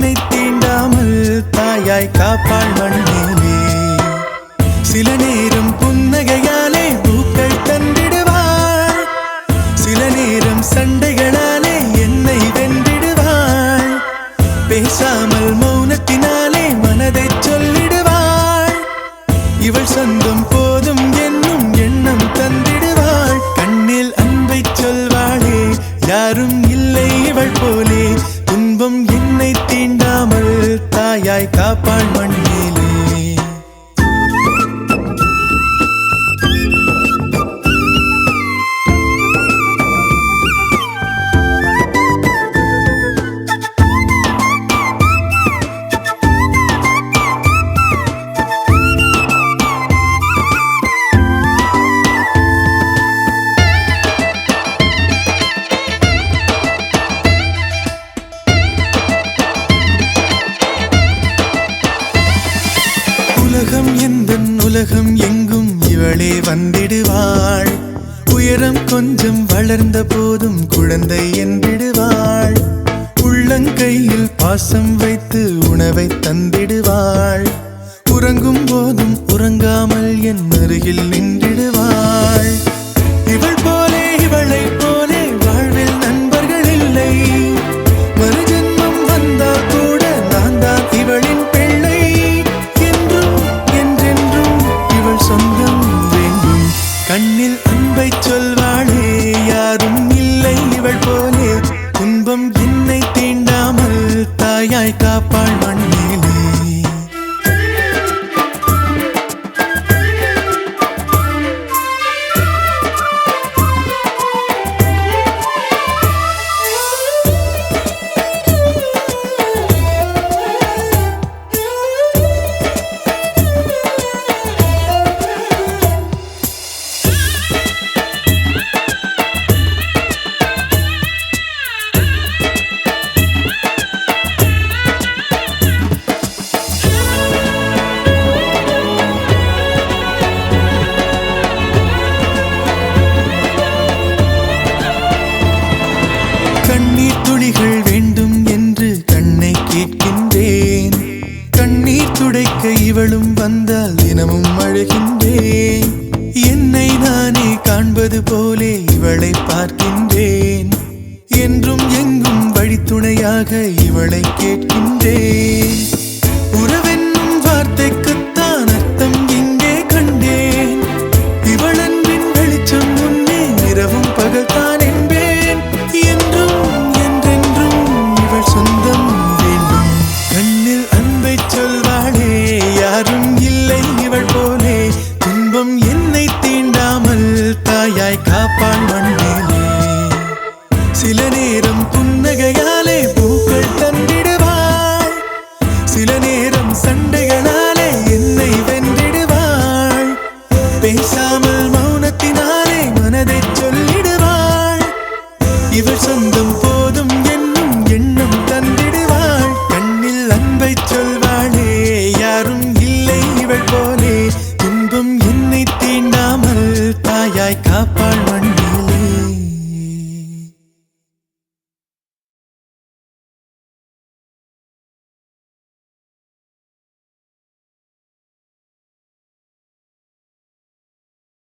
என்னை தீண்டாமல் தாயாய் காப்பாள் மண்ணிலே. சில நேரம் புன்னகையாலே பூக்கள் தந்திடுவாள், சில நேரம் சண்டைகளாலே என்னை வென்றிடுவாள். பேசாமல் மௌனத்தினாலே மனதை சொல்லிடுவாள். இவள் சொந்தம் போதும் என்னும் எண்ணம் தந்திடுவாள். கண்ணில் அன்பை சொல்வாளே, யாரும் இல்லை இவள் போலே. துன்பம் என்னை தீண்டாமல் தாயாய் காப்பாள் மண்ணிலே. உலகம் எந்தன் உலகம் எங்கும் இவளே வந்திடுவாள். உயரம் கொஞ்சம் வளர்ந்த போதும் குழந்தை என்றிடுவாள். உள்ளங்கையில் பாசம் வைத்து உணவை தந்திடுவாள். உறங்கும் போதும் உறங்காமல் என் அருகில் நின்றிடுவாள். இவள் போலே இவளை போலே வாழ்வில் நண்பர்கள் இல்லை. மறுஜன்மம் வந்தால் கூட நான் தான் இவளின் பிள்ளை. சொந்தம் வேண்டும். கண்ணில் அன்பை சொல்வாளே, யாரும் இல்லை இவள் போலே. துன்பம் என்னை தீண்டாமல் தாயாய் காப்பாள் மண்ணிலே. கண்ணீர் துளிகள் வேண்டும் என்று கண்ணை கேட்கின்றேன். கண்ணீர் துடைக்க இவளும் வந்தால் தினமும் அழுகின்றேன். என்னை நானே காண்பது போலே இவளை பார்க்கின்றேன். என்றும் எங்கும் வழித்துணையாக இவளை கேட்கின்றேன். உறவென்னும் வார்த்தைக்குத்தான் அர்த்தம் இங்கே கண்டேன். இவள் அன்பின் வெளிச்சம் முன்னே இரவும் பகல் தான் என்பேன். என்றும் என்றென்றும் இவள் சொந்தம் வேண்டும். கண்ணில் அன்பை சொல்வாளே, யாரும் இல்லை இவள் போலே. துன்பம் என்னை தீண்டாமல் தாயாய் காப்பாள் மண்ணிலே. சில நேரம் புன்னகையாலே பூக்கள் தந்திடுவாள், சில நேரம் சண்டைகளாலே என்னை வென்றிடுவாள். பேசாமல் மௌனத்தினாலே மனதை சொல்லிடுவாள். இவள் சொந்த